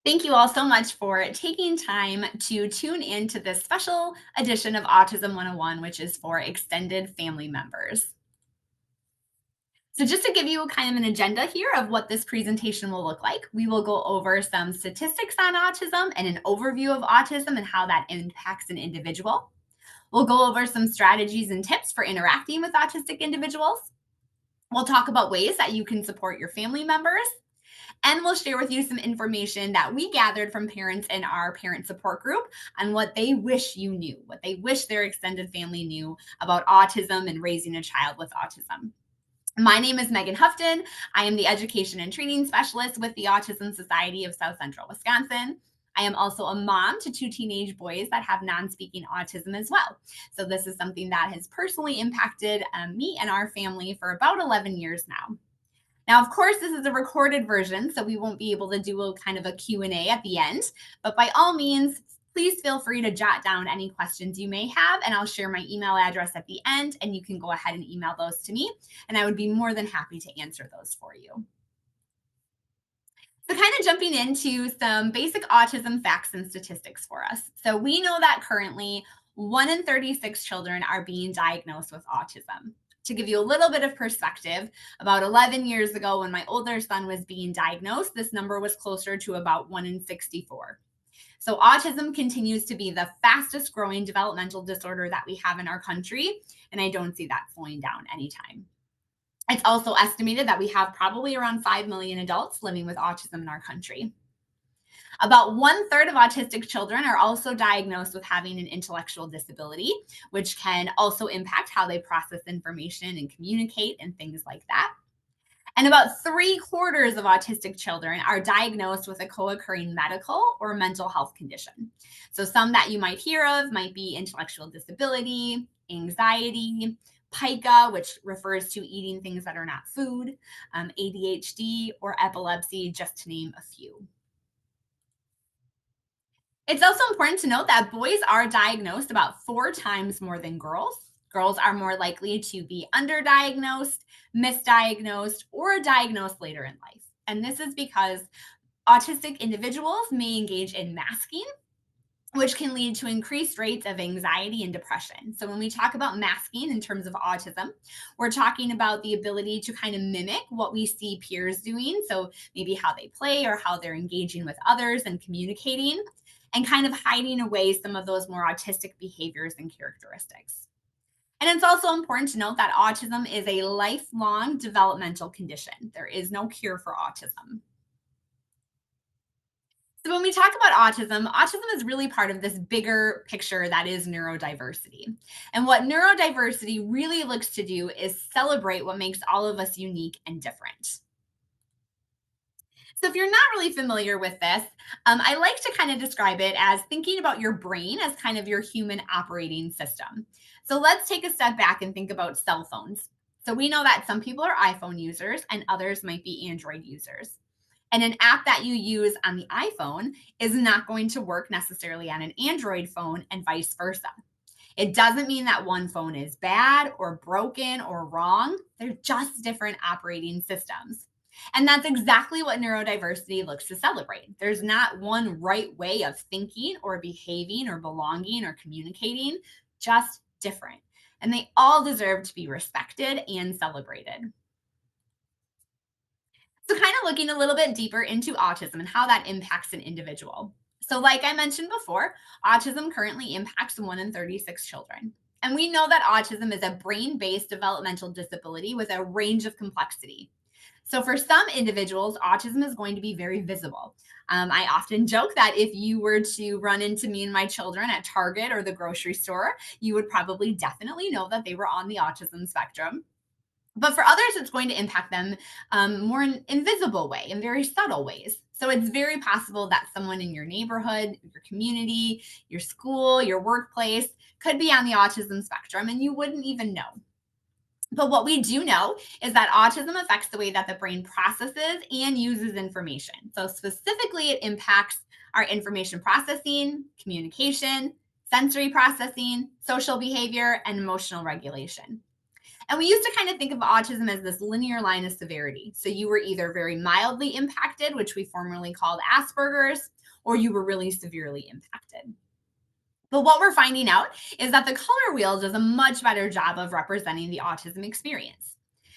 Thank you all so much for taking time to tune in to this special edition of Autism 101, which is for extended family members. So, just to give you kind of an agenda here of what this presentation will look like, we will go over some statistics on autism and an overview of autism and how that impacts an individual. We'll go over some strategies and tips for interacting with autistic individuals. We'll talk about ways that you can support your family members. And we'll share with you some information that we gathered from parents in our parent support group on what they wish you knew, what they wish their extended family knew about autism and raising a child with autism. My name is Megan Houghton. I am the Education and Training Specialist with the Autism Society of South Central Wisconsin. I am also a mom to two teenage boys that have non speaking autism as well. So, this is something that has personally impacted me and our family for about 11 years now. Now, of course, this is a recorded version, so we won't be able to do a kind of a Q&A at the end, but by all means, please feel free to jot down any questions you may have, and I'll share my email address at the end, and you can go ahead and email those to me, and I would be more than happy to answer those for you. So, kind of jumping into some basic autism facts and statistics for us. So, we know that currently 1 in 36 children are being diagnosed with autism. To give you a little bit of perspective, about 11 years ago, when my older son was being diagnosed, this number was closer to about 1 in 64. So, autism continues to be the fastest growing developmental disorder that we have in our country, and I don't see that slowing down anytime. It's also estimated that we have probably around 5 million adults living with autism in our country. About one third of autistic children are also diagnosed with having an intellectual disability, which can also impact how they process information and communicate and things like that. And about three-quarters of autistic children are diagnosed with a co occurring medical or mental health condition. So, some that you might hear of might be intellectual disability, anxiety, pica, which refers to eating things that are not food, ADHD, or epilepsy, just to name a few. It's also important to note that boys are diagnosed about 4 times more than girls. Girls are more likely to be underdiagnosed, misdiagnosed, or diagnosed later in life. And this is because autistic individuals may engage in masking, which can lead to increased rates of anxiety and depression. So, when we talk about masking in terms of autism, we're talking about the ability to kind of mimic what we see peers doing. So, maybe how they play or how they're engaging with others and communicating, and kind of hiding away some of those more autistic behaviors and characteristics. And it's also important to note that autism is a lifelong developmental condition. There is no cure for autism. So, when we talk about autism is really part of this bigger picture that is neurodiversity. And what neurodiversity really looks to do is celebrate what makes all of us unique and different. So, if you're not really familiar with this, I like to kind of describe it as thinking about your brain as kind of your human operating system. So, let's take a step back and think about cell phones. So, we know that some people are iPhone users and others might be Android users. And an app that you use on the iPhone is not going to work necessarily on an Android phone and vice versa. It doesn't mean that one phone is bad or broken or wrong. They're just different operating systems. And that's exactly what neurodiversity looks to celebrate. There's not one right way of thinking or behaving or belonging or communicating, just different. And they all deserve to be respected and celebrated. So, kind of looking a little bit deeper into autism and how that impacts an individual. So, like I mentioned before, autism currently impacts 1 in 36 children. And we know that autism is a brain based developmental disability with a range of complexity. So, for some individuals, autism is going to be very visible. I often joke that if you were to run into me and my children at Target or the grocery store, you would probably definitely know that they were on the autism spectrum. But for others, it's going to impact them more in invisible way, in very subtle ways. So it's very possible that someone in your neighborhood, your community, your school, your workplace could be on the autism spectrum and you wouldn't even know. But what we do know is that autism affects the way that the brain processes and uses information. So specifically, it impacts our information processing, communication, sensory processing, social behavior, and emotional regulation. And we used to kind of think of autism as this linear line of severity. So you were either very mildly impacted, which we formerly called Asperger's, or you were really severely impacted. But what we're finding out is that the color wheel does a much better job of representing the autism experience.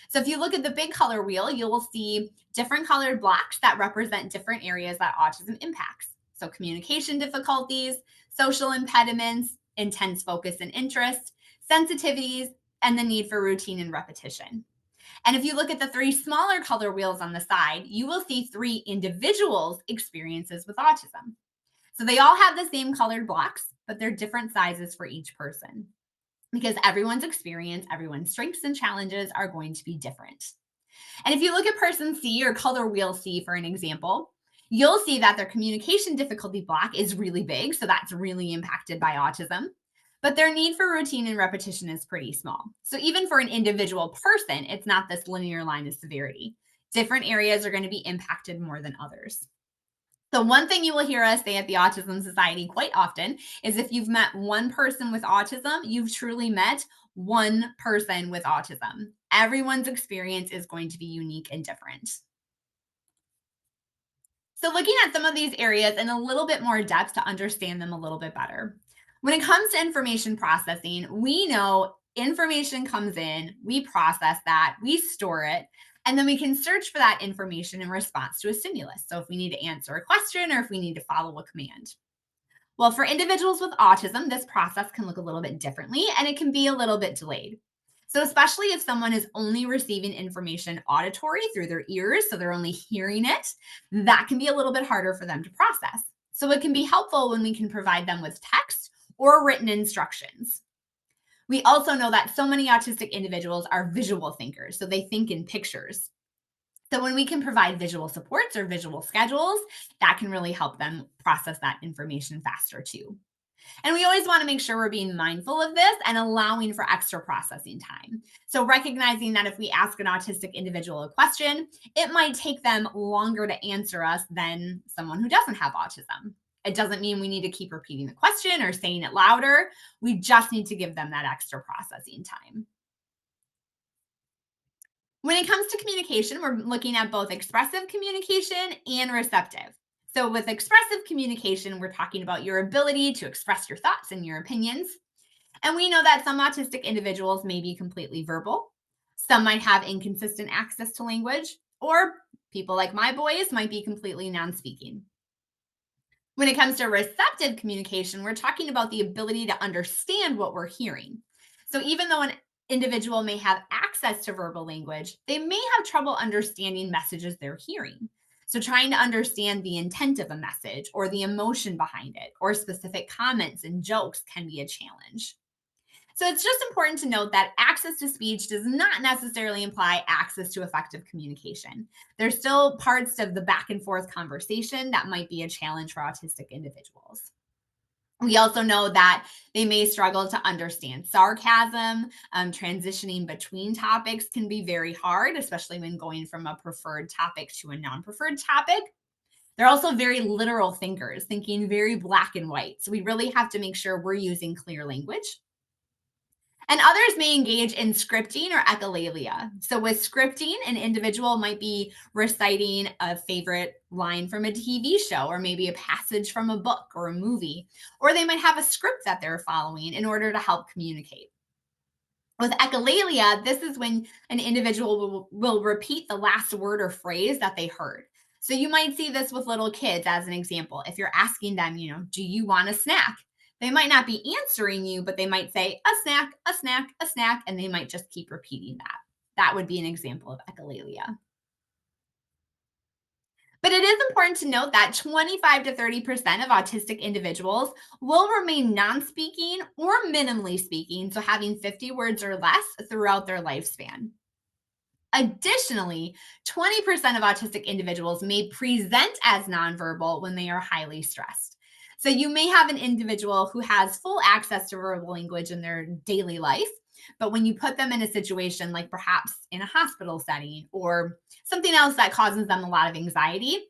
So if you look at the big color wheel, you will see different colored blocks that represent different areas that autism impacts. So communication difficulties, social impediments, intense focus and interest, sensitivities, and the need for routine and repetition. And if you look at the three smaller color wheels on the side, you will see three individuals' experiences with autism. So they all have the same colored blocks, but they're different sizes for each person because everyone's experience, everyone's strengths and challenges are going to be different. And if you look at person C or color wheel C for an example, you'll see that their communication difficulty block is really big. So that's really impacted by autism. But their need for routine and repetition is pretty small. So even for an individual person, it's not this linear line of severity. Different areas are going to be impacted more than others. The one thing you will hear us say at the Autism Society quite often is if you've met one person with autism, you've truly met one person with autism. Everyone's experience is going to be unique and different. So, looking at some of these areas in a little bit more depth to understand them a little bit better. When it comes to information processing, we know information comes in, we process that, we store it, and then we can search for that information in response to a stimulus. So, if we need to answer a question or if we need to follow a command. Well, for individuals with autism, this process can look a little bit differently and it can be a little bit delayed. So, especially if someone is only receiving information auditory through their ears, so they're only hearing it, that can be a little bit harder for them to process. So, it can be helpful when we can provide them with text or written instructions. We also know that so many autistic individuals are visual thinkers, so they think in pictures. So, when we can provide visual supports or visual schedules, that can really help them process that information faster too. And we always want to make sure we're being mindful of this and allowing for extra processing time. So, recognizing that if we ask an autistic individual a question, it might take them longer to answer us than someone who doesn't have autism. It doesn't mean we need to keep repeating the question or saying it louder. We just need to give them that extra processing time. When it comes to communication, we're looking at both expressive communication and receptive. So, with expressive communication, we're talking about your ability to express your thoughts and your opinions. And we know that some autistic individuals may be completely verbal, some might have inconsistent access to language, or people like my boys might be completely non speaking. When it comes to receptive communication, we're talking about the ability to understand what we're hearing. So even though an individual may have access to verbal language, they may have trouble understanding messages they're hearing. So trying to understand the intent of a message or the emotion behind it or specific comments and jokes can be a challenge. So it's just important to note that access to speech does not necessarily imply access to effective communication. There's still parts of the back and forth conversation that might be a challenge for autistic individuals. We also know that they may struggle to understand sarcasm. Transitioning between topics can be very hard, especially when going from a preferred topic to a non preferred topic. They're also very literal thinkers, thinking very black and white. So we really have to make sure we're using clear language. And others may engage in scripting or echolalia. So, with scripting, an individual might be reciting a favorite line from a TV show, or maybe a passage from a book or a movie, or they might have a script that they're following in order to help communicate. With echolalia, this is when an individual will repeat the last word or phrase that they heard. So you might see this with little kids as an example. If you're asking them, do you want a snack? They might not be answering you, but they might say a snack, a snack, a snack, and they might just keep repeating that. That would be an example of echolalia. But it is important to note that 25 to 30% of autistic individuals will remain non speaking or minimally speaking, so having 50 words or less throughout their lifespan. Additionally, 20% of autistic individuals may present as nonverbal when they are highly stressed. So you may have an individual who has full access to verbal language in their daily life, but when you put them in a situation like perhaps in a hospital setting or something else that causes them a lot of anxiety,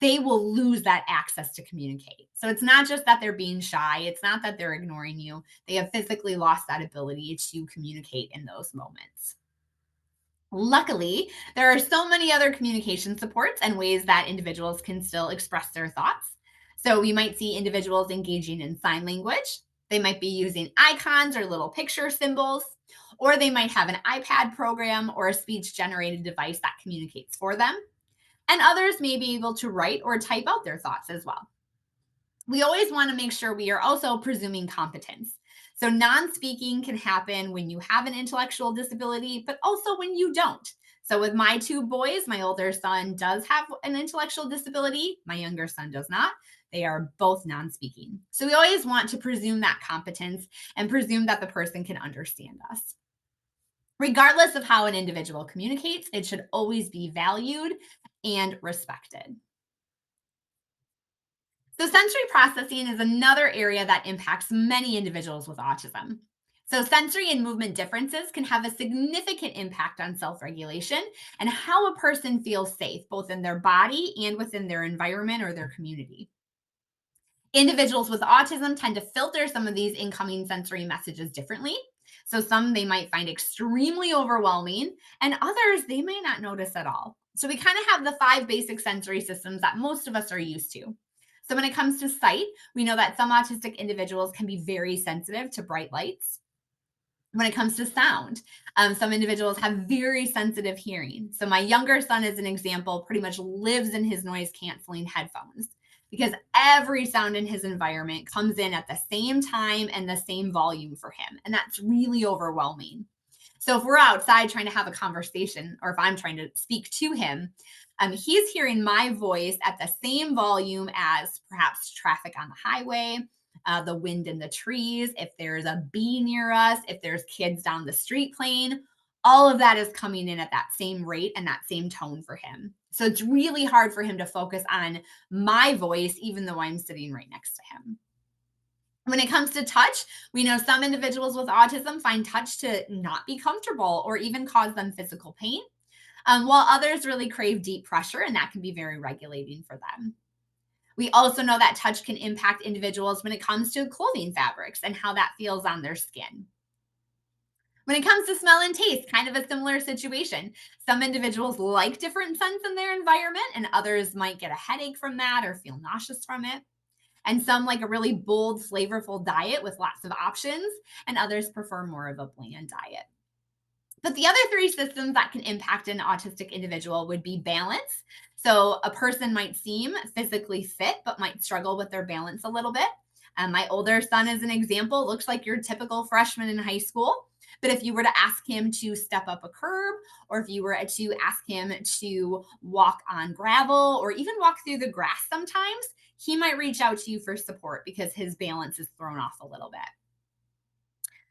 they will lose that access to communicate. So it's not just that they're being shy, it's not that they're ignoring you. They have physically lost that ability to communicate in those moments. Luckily, there are so many other communication supports and ways that individuals can still express their thoughts. So we might see individuals engaging in sign language. They might be using icons or little picture symbols, or they might have an iPad program or a speech generated device that communicates for them. And others may be able to write or type out their thoughts as well. We always want to make sure we are also presuming competence. So, non speaking can happen when you have an intellectual disability, but also when you don't. So, with my two boys, my older son does have an intellectual disability, my younger son does not. They are both non speaking. So, we always want to presume that competence and presume that the person can understand us. Regardless of how an individual communicates, it should always be valued and respected. So, sensory processing is another area that impacts many individuals with autism. So, sensory and movement differences can have a significant impact on self regulation and how a person feels safe, both in their body and within their environment or their community. Individuals with autism tend to filter some of these incoming sensory messages differently. So, some they might find extremely overwhelming, and others they may not notice at all. So, we kind of have the five basic sensory systems that most of us are used to. So, when it comes to sight, we know that some autistic individuals can be very sensitive to bright lights. When it comes to sound, some individuals have very sensitive hearing. So, my younger son, as an example, pretty much lives in his noise canceling headphones because every sound in his environment comes in at the same time and the same volume for him. And that's really overwhelming. So, if we're outside trying to have a conversation, or if I'm trying to speak to him, he's hearing my voice at the same volume as perhaps traffic on the highway, the wind in the trees, if there's a bee near us, if there's kids down the street playing, all of that is coming in at that same rate and that same tone for him. So it's really hard for him to focus on my voice, even though I'm sitting right next to him. When it comes to touch, we know some individuals with autism find touch to not be comfortable or even cause them physical pain, while others really crave deep pressure, and that can be very regulating for them. We also know that touch can impact individuals when it comes to clothing fabrics and how that feels on their skin. When it comes to smell and taste, kind of a similar situation. Some individuals like different scents in their environment, and others might get a headache from that or feel nauseous from it. And some like a really bold, flavorful diet with lots of options, and others prefer more of a bland diet. But the other three systems that can impact an autistic individual would be balance. So a person might seem physically fit, but might struggle with their balance a little bit. My older son, as an example, looks like your typical freshman in high school. But if you were to ask him to step up a curb, or if you were to ask him to walk on gravel, or even walk through the grass sometimes, he might reach out to you for support because his balance is thrown off a little bit.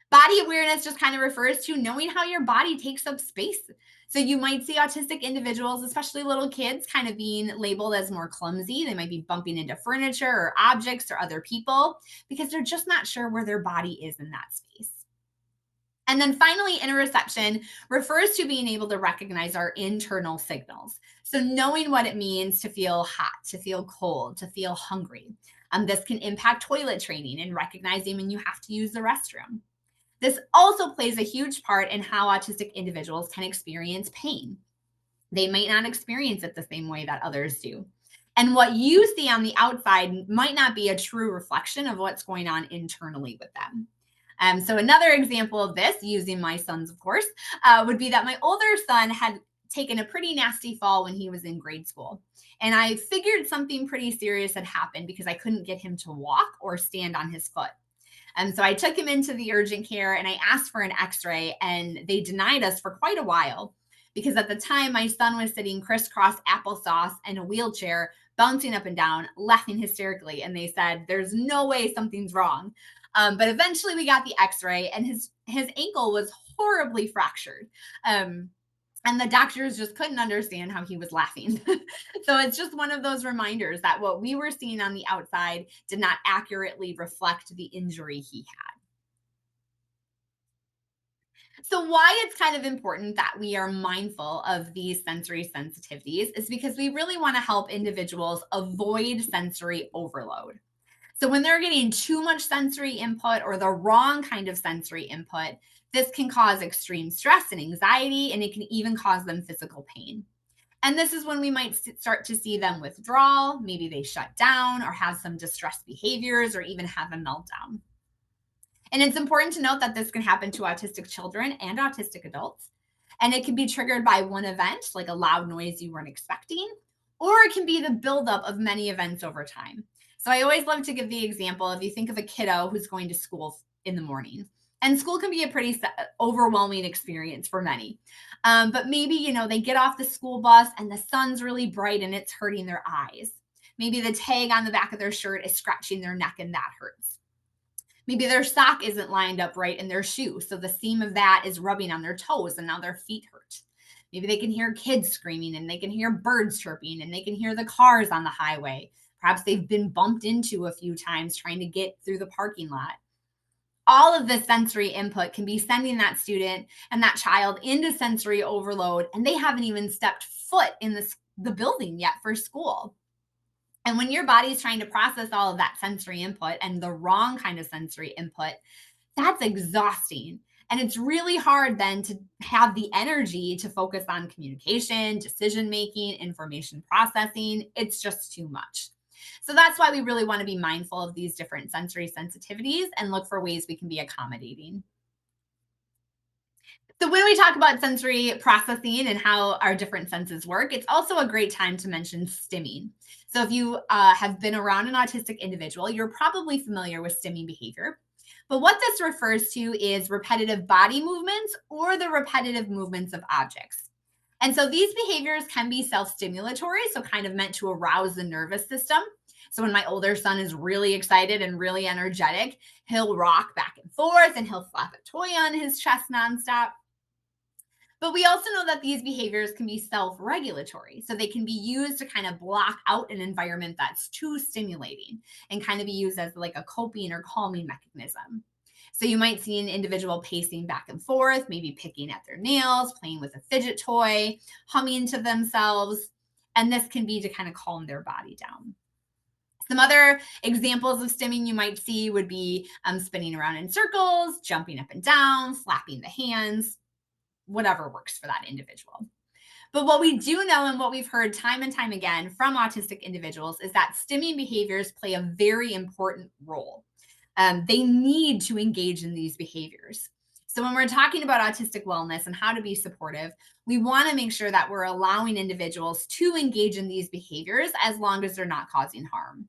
Body awareness just kind of refers to knowing how your body takes up space. So you might see autistic individuals, especially little kids, kind of being labeled as more clumsy. They might be bumping into furniture or objects or other people because they're just not sure where their body is in that space. And then finally, interoception refers to being able to recognize our internal signals. So knowing what it means to feel hot, to feel cold, to feel hungry. This can impact toilet training and recognizing when you have to use the restroom. This also plays a huge part in how autistic individuals can experience pain. They might not experience it the same way that others do. And what you see on the outside might not be a true reflection of what's going on internally with them. So, another example of this, using my sons, of course, would be that my older son had taken a pretty nasty fall when he was in grade school. And I figured something pretty serious had happened because I couldn't get him to walk or stand on his foot. And so I took him into the urgent care and I asked for an x ray, and they denied us for quite a while because at the time my son was sitting crisscross applesauce in a wheelchair, bouncing up and down, laughing hysterically. And they said, "There's no way something's wrong." But eventually we got the x ray, and his ankle was horribly fractured. Um, and the doctors just couldn't understand how he was laughing. So it's just one of those reminders that what we were seeing on the outside did not accurately reflect the injury he had. So, why it's kind of important that we are mindful of these sensory sensitivities is because we really want to help individuals avoid sensory overload. So, when they're getting too much sensory input or the wrong kind of sensory input, This can cause extreme stress and anxiety, and it can even cause them physical pain. And this is when we might start to see them withdraw. Maybe they shut down or have some distressed behaviors or even have a meltdown. And it's important to note that this can happen to autistic children and autistic adults. And it can be triggered by one event, like a loud noise you weren't expecting, or it can be the buildup of many events over time. So I always love to give the example if you think of a kiddo who's going to school in the morning. And school can be a pretty overwhelming experience for many. But maybe, they get off the school bus and the sun's really bright and it's hurting their eyes. Maybe the tag on the back of their shirt is scratching their neck and that hurts. Maybe their sock isn't lined up right in their shoe. So the seam of that is rubbing on their toes and now their feet hurt. Maybe they can hear kids screaming and they can hear birds chirping and they can hear the cars on the highway. Perhaps they've been bumped into a few times trying to get through the parking lot. All of this sensory input can be sending that student and that child into sensory overload, and they haven't even stepped foot in the building yet for school. And when your body's trying to process all of that sensory input and the wrong kind of sensory input, that's exhausting. And it's really hard then to have the energy to focus on communication, decision making, information processing. It's just too much. So that's why we really want to be mindful of these different sensory sensitivities and look for ways we can be accommodating. So when we talk about sensory processing and how our different senses work, it's also a great time to mention stimming. So if you have been around an autistic individual, you're probably familiar with stimming behavior. But what this refers to is repetitive body movements or the repetitive movements of objects. And so these behaviors can be self-stimulatory, so kind of meant to arouse the nervous system. So when my older son is really excited and really energetic, he'll rock back and forth and he'll flap a toy on his chest nonstop. But we also know that these behaviors can be self regulatory. So they can be used to kind of block out an environment that's too stimulating and kind of be used as like a coping or calming mechanism. So you might see an individual pacing back and forth, maybe picking at their nails, playing with a fidget toy, humming to themselves. And this can be to kind of calm their body down. Some other examples of stimming you might see would be spinning around in circles, jumping up and down, flapping the hands, whatever works for that individual. But what we do know and what we've heard time and time again from autistic individuals is that stimming behaviors play a very important role. They need to engage in these behaviors. So when we're talking about autistic wellness and how to be supportive, we want to make sure that we're allowing individuals to engage in these behaviors as long as they're not causing harm.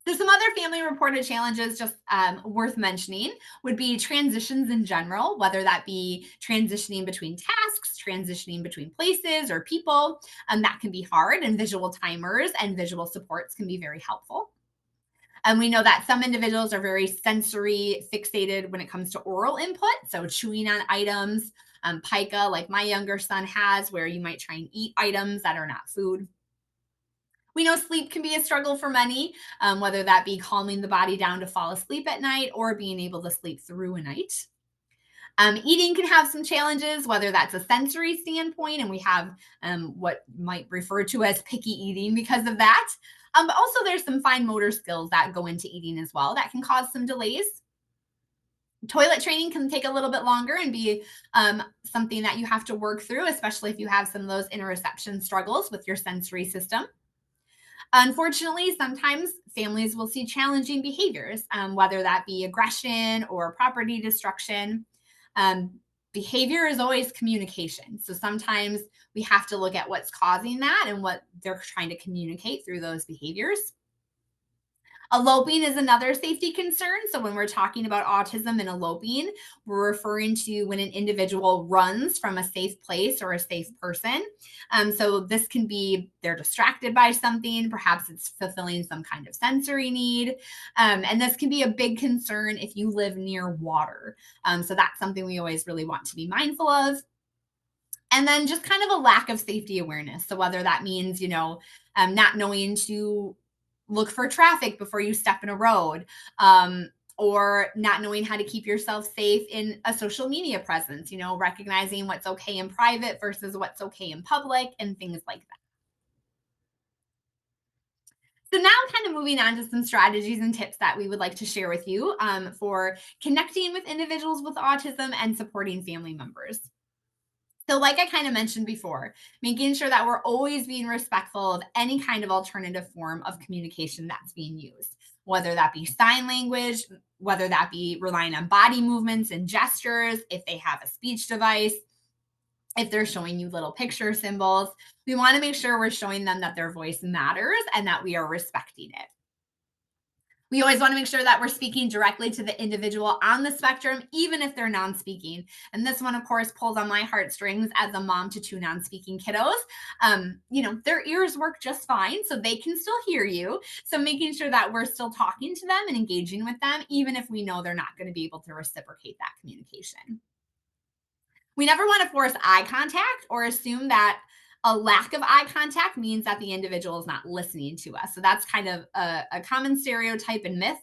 So some other family reported challenges just worth mentioning would be transitions in general, whether that be transitioning between tasks, transitioning between places or people. That can be hard, and visual timers and visual supports can be very helpful. And we know that some individuals are very sensory fixated when it comes to oral input, so chewing on items, pica, like my younger son has, where you might try and eat items that are not food. We know sleep can be a struggle for many, whether that be calming the body down to fall asleep at night or being able to sleep through a night. Eating can have some challenges, whether that's a sensory standpoint, and we have what might refer to as picky eating because of that. But also, there's some fine motor skills that go into eating as well that can cause some delays. Toilet training can take a little bit longer and be something that you have to work through, especially if you have some of those interoception struggles with your sensory system. Unfortunately, sometimes families will see challenging behaviors, whether that be aggression or property destruction. Um, Behavior is always communication. So sometimes we have to look at what's causing that and what they're trying to communicate through those behaviors. Eloping is another safety concern. So, when we're talking about autism and eloping, we're referring to when an individual runs from a safe place or a safe person. So, this can be they're distracted by something, perhaps it's fulfilling some kind of sensory need. And this can be a big concern if you live near water. So, that's something we always really want to be mindful of. And then just kind of a lack of safety awareness. So, whether that means, not knowing to look for traffic before you step in a road, or not knowing how to keep yourself safe in a social media presence, recognizing what's okay in private versus what's okay in public and things like that. So now kind of moving on to some strategies and tips that we would like to share with you for connecting with individuals with autism and supporting family members. So, like I kind of mentioned before, making sure that we're always being respectful of any kind of alternative form of communication that's being used, whether that be sign language, whether that be relying on body movements and gestures, if they have a speech device, if they're showing you little picture symbols. We want to make sure we're showing them that their voice matters and that we are respecting it. We always want to make sure that we're speaking directly to the individual on the spectrum, even if they're non speaking. And this one, of course, pulls on my heartstrings as a mom to two non speaking kiddos. Their ears work just fine, so they can still hear you. So making sure that we're still talking to them and engaging with them, even if we know they're not going to be able to reciprocate that communication. We never want to force eye contact or assume that a lack of eye contact means that the individual is not listening to us. So that's kind of a common stereotype and myth.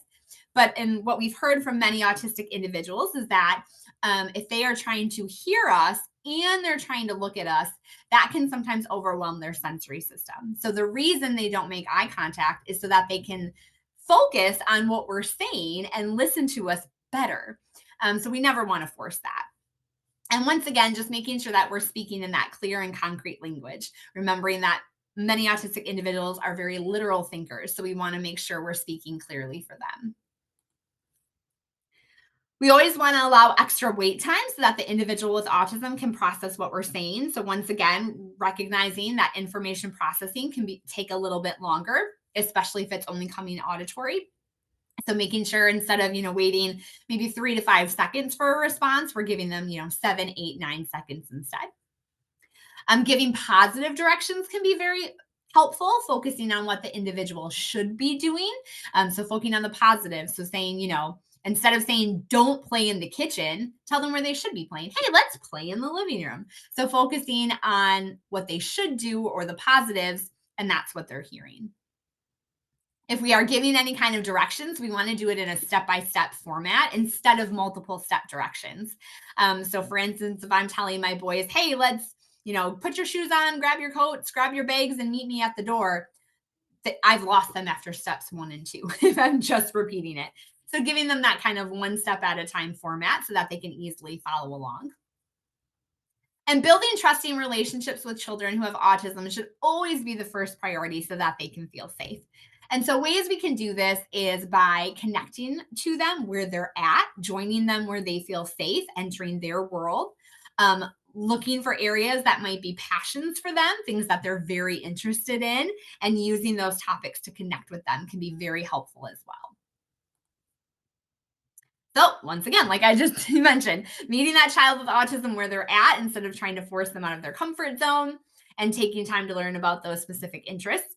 But in what we've heard from many autistic individuals is that if they are trying to hear us and they're trying to look at us, that can sometimes overwhelm their sensory system. So the reason they don't make eye contact is so that they can focus on what we're saying and listen to us better. So we never want to force that. And once again, just making sure that we're speaking in that clear and concrete language, remembering that many autistic individuals are very literal thinkers. So we want to make sure we're speaking clearly for them. We always want to allow extra wait time so that the individual with autism can process what we're saying. So once again, recognizing that information processing can take a little bit longer, especially if it's only coming auditory. So making sure instead of, waiting maybe 3 to 5 seconds for a response, we're giving them, 7, 8, 9 seconds instead. Giving positive directions can be very helpful, focusing on what the individual should be doing. So focusing on the positive. So saying, instead of saying don't play in the kitchen, tell them where they should be playing. Hey, let's play in the living room. So focusing on what they should do or the positives, and that's what they're hearing. If we are giving any kind of directions, we want to do it in a step-by-step format instead of multiple step directions. So for instance, if I'm telling my boys, hey, let's, put your shoes on, grab your coats, grab your bags, and meet me at the door, I've lost them after steps 1 and 2 if I'm just repeating it. So giving them that kind of one step at a time format so that they can easily follow along. And building trusting relationships with children who have autism should always be the first priority so that they can feel safe. And so, ways we can do this is by connecting to them where they're at, joining them where they feel safe, entering their world, looking for areas that might be passions for them, things that they're very interested in, and using those topics to connect with them can be very helpful as well. So, once again, like I just mentioned, meeting that child with autism where they're at instead of trying to force them out of their comfort zone and taking time to learn about those specific interests.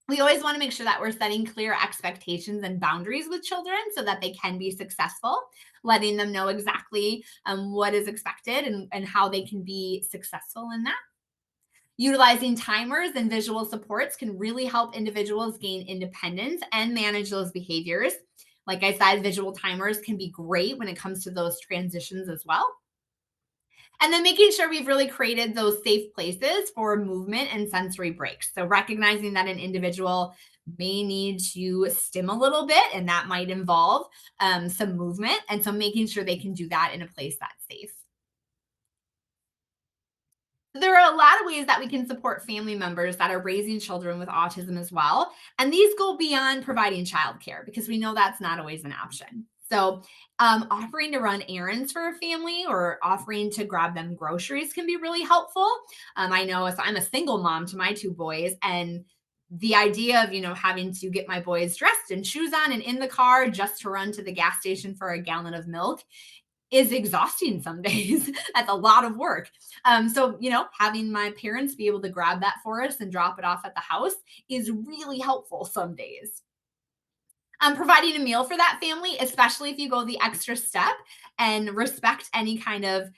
We always want to make sure that we're setting clear expectations and boundaries with children so that they can be successful, letting them know exactly what is expected and how they can be successful in that. Utilizing timers and visual supports can really help individuals gain independence and manage those behaviors. Like I said, visual timers can be great when it comes to those transitions as well. And then making sure we've really created those safe places for movement and sensory breaks. So recognizing that an individual may need to stim a little bit, and that might involve some movement. And so making sure they can do that in a place that's safe. There are a lot of ways that we can support family members that are raising children with autism as well. And these go beyond providing childcare because we know that's not always an option. So, offering to run errands for a family or offering to grab them groceries can be really helpful. I know if I'm a single mom to my two boys, and the idea of having to get my boys dressed and shoes on and in the car just to run to the gas station for a gallon of milk is exhausting some days. That's a lot of work. So, having my parents be able to grab that for us and drop it off at the house is really helpful some days. Providing a meal for that family, especially if you go the extra step and respect any kind of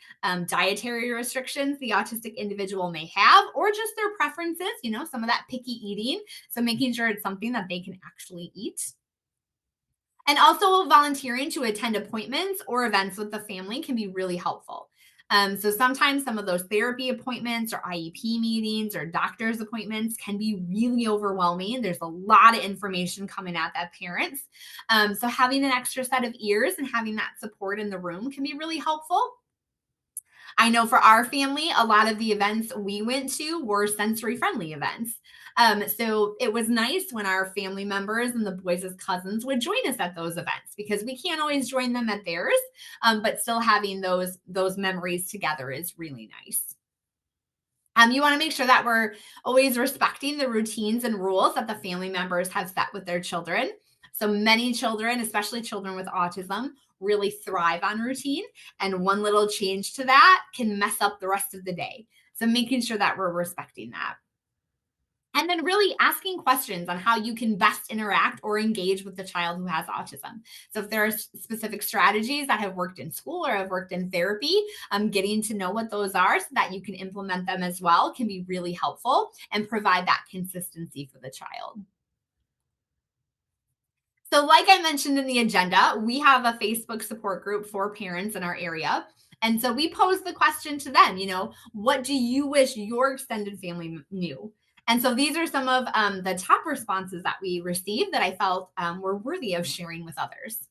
dietary restrictions the autistic individual may have, or just their preferences, some of that picky eating. So, making sure it's something that they can actually eat. And also volunteering to attend appointments or events with the family can be really helpful. So sometimes some of those therapy appointments or IEP meetings or doctor's appointments can be really overwhelming. There's a lot of information coming at that parents. So having an extra set of ears and having that support in the room can be really helpful. I know for our family, a lot of the events we went to were sensory friendly events. So it was nice when our family members and the boys' cousins would join us at those events because we can't always join them at theirs, but still having those memories together is really nice. You want to make sure that we're always respecting the routines and rules that the family members have set with their children. So many children, especially children with autism, really thrive on routine. And one little change to that can mess up the rest of the day. So making sure that we're respecting that. And then really asking questions on how you can best interact or engage with the child who has autism. So if there are specific strategies that have worked in school or have worked in therapy, getting to know what those are so that you can implement them as well can be really helpful and provide that consistency for the child. So, like I mentioned in the agenda, we have a Facebook support group for parents in our area. And so we pose the question to them, what do you wish your extended family knew? And so these are some of the top responses that we received that I felt were worthy of sharing with others.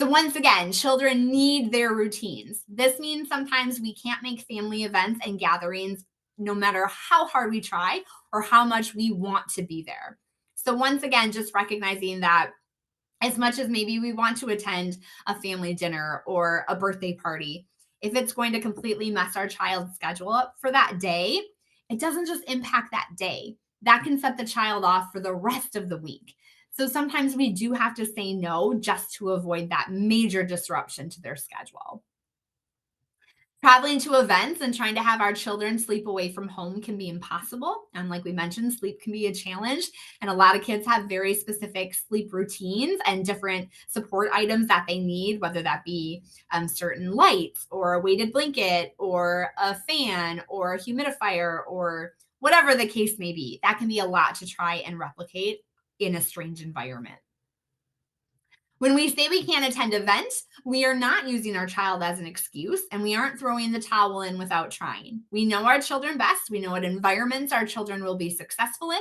So, once again, children need their routines. This means sometimes we can't make family events and gatherings no matter how hard we try or how much we want to be there. So, once again, just recognizing that as much as maybe we want to attend a family dinner or a birthday party, if it's going to completely mess our child's schedule up for that day, it doesn't just impact that day. That can set the child off for the rest of the week. So sometimes we do have to say no just to avoid that major disruption to their schedule. Traveling to events and trying to have our children sleep away from home can be impossible. And like we mentioned, sleep can be a challenge. And a lot of kids have very specific sleep routines and different support items that they need, whether that be certain lights or a weighted blanket or a fan or a humidifier or whatever the case may be. That can be a lot to try and replicate in a strange environment. When we say we can't attend events, we are not using our child as an excuse and we aren't throwing the towel in without trying. We know our children best. We know what environments our children will be successful in.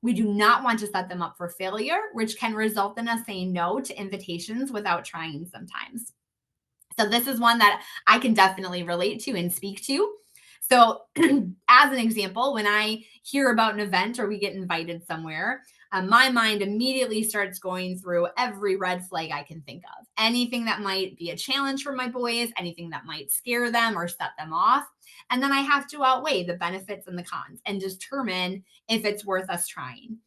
We do not want to set them up for failure, which can result in us saying no to invitations without trying sometimes. So this is one that I can definitely relate to and speak to. So, as an example, when I hear about an event or we get invited somewhere, my mind immediately starts going through every red flag I can think of. Anything that might be a challenge for my boys, anything that might scare them or set them off. And then I have to outweigh the benefits and the cons and determine if it's worth us trying.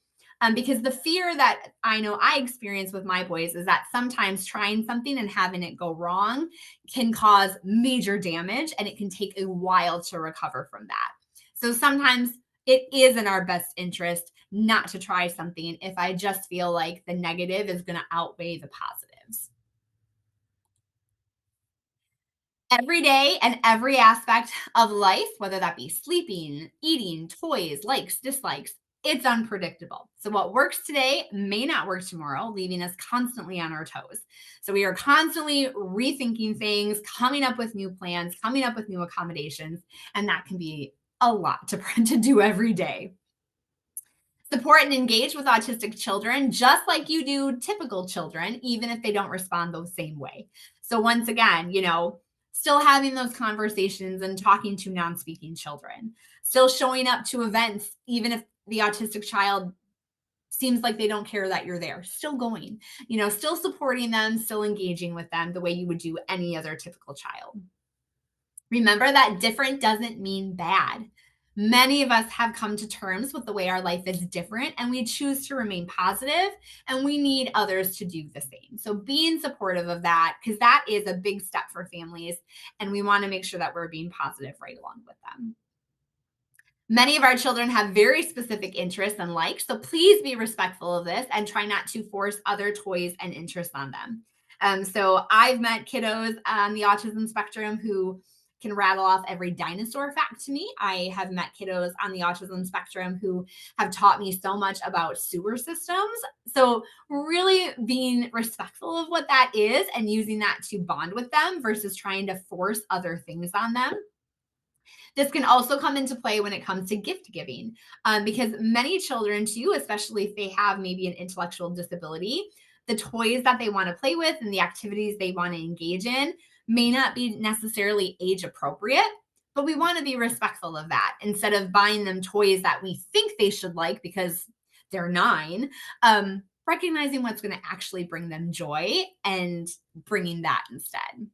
Because the fear that I know I experience with my boys is that sometimes trying something and having it go wrong can cause major damage and it can take a while to recover from that. So sometimes it is in our best interest not to try something if I just feel like the negative is going to outweigh the positives. Every day and every aspect of life, whether that be sleeping, eating, toys, likes, dislikes, it's unpredictable. So, what works today may not work tomorrow, leaving us constantly on our toes. So, we are constantly rethinking things, coming up with new plans, coming up with new accommodations, and that can be a lot to, to do every day. Support and engage with autistic children just like you do typical children, even if they don't respond the same way. So, once again, still having those conversations and talking to non speaking children, still showing up to events, even if the autistic child seems like they don't care that you're there, still going, still supporting them, still engaging with them the way you would do any other typical child. Remember that different doesn't mean bad. Many of us have come to terms with the way our life is different, and we choose to remain positive, and we need others to do the same. So, being supportive of that, because that is a big step for families, and we want to make sure that we're being positive right along with them. Many of our children have very specific interests and likes, so please be respectful of this and try not to force other toys and interests on them. So I've met kiddos on the autism spectrum who can rattle off every dinosaur fact to me. I have met kiddos on the autism spectrum who have taught me so much about sewer systems. So, really being respectful of what that is and using that to bond with them versus trying to force other things on them. This can also come into play when it comes to gift giving, because many children, too, especially if they have maybe an intellectual disability, the toys that they want to play with and the activities they want to engage in may not be necessarily age appropriate. But we want to be respectful of that instead of buying them toys that we think they should like because they're 9. Recognizing what's going to actually bring them joy and bringing that instead.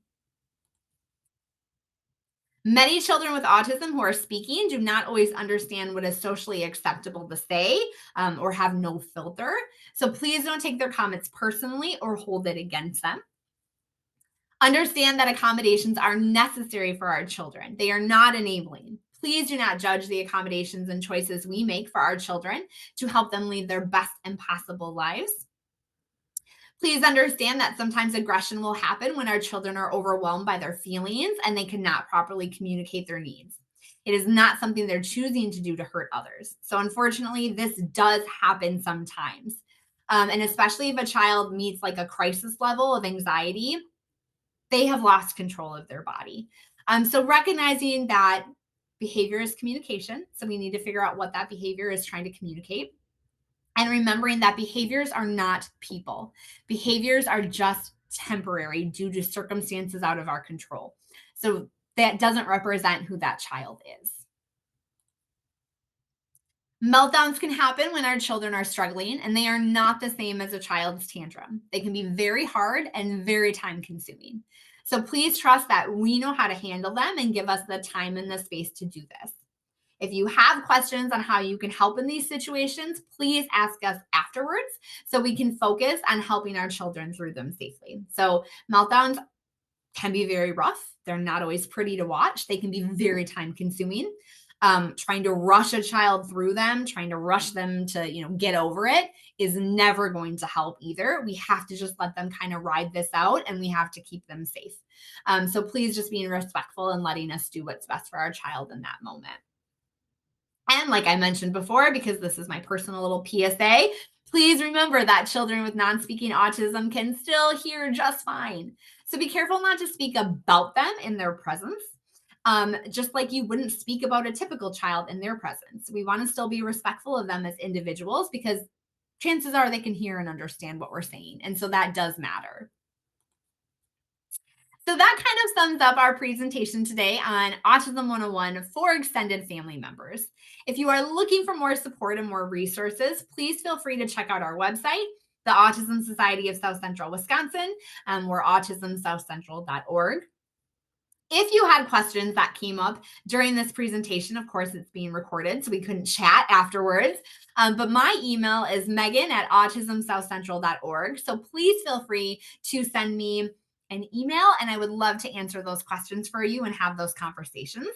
Many children with autism who are speaking do not always understand what is socially acceptable to say, or have no filter. So please don't take their comments personally or hold it against them. Understand that accommodations are necessary for our children, they are not enabling. Please do not judge the accommodations and choices we make for our children to help them lead their best and possible lives. Please understand that sometimes aggression will happen when our children are overwhelmed by their feelings and they cannot properly communicate their needs. It is not something they're choosing to do to hurt others. So, unfortunately, this does happen sometimes. And especially if a child meets like a crisis level of anxiety, they have lost control of their body. So, recognizing that behavior is communication. So, we need to figure out what that behavior is trying to communicate, and remembering that behaviors are not people. Behaviors are just temporary due to circumstances out of our control. So that doesn't represent who that child is. Meltdowns can happen when our children are struggling, and they are not the same as a child's tantrum. They can be very hard and very time consuming. So please trust that we know how to handle them and give us the time and the space to do this. If you have questions on how you can help in these situations, please ask us afterwards so we can focus on helping our children through them safely. So, meltdowns can be very rough. They're not always pretty to watch. They can be very time consuming. Trying to rush a child through them, trying to rush them to, get over it is never going to help either. We have to just let them kind of ride this out and we have to keep them safe. So please just being respectful and letting us do what's best for our child in that moment. And like I mentioned before, because this is my personal little PSA, please remember that children with non speaking autism can still hear just fine. So be careful not to speak about them in their presence, just like you wouldn't speak about a typical child in their presence. We want to still be respectful of them as individuals because chances are they can hear and understand what we're saying. And so that does matter. So that kind of sums up our presentation today on Autism 101 for extended family members. If you are looking for more support and more resources, please feel free to check out our website, the Autism Society of South Central Wisconsin, or autismsouthcentral.org. If you had questions that came up during this presentation, of course, it's being recorded, so we couldn't chat afterwards. But my email is megan@autismsouthcentral.org. So please feel free to send me an email, and I would love to answer those questions for you and have those conversations.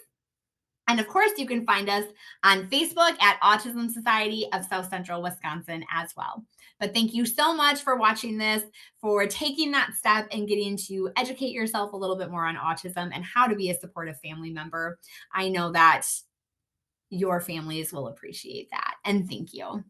And of course, you can find us on Facebook at Autism Society of South Central Wisconsin as well. But thank you so much for watching this, for taking that step and getting to educate yourself a little bit more on autism and how to be a supportive family member. I know that your families will appreciate that. And thank you.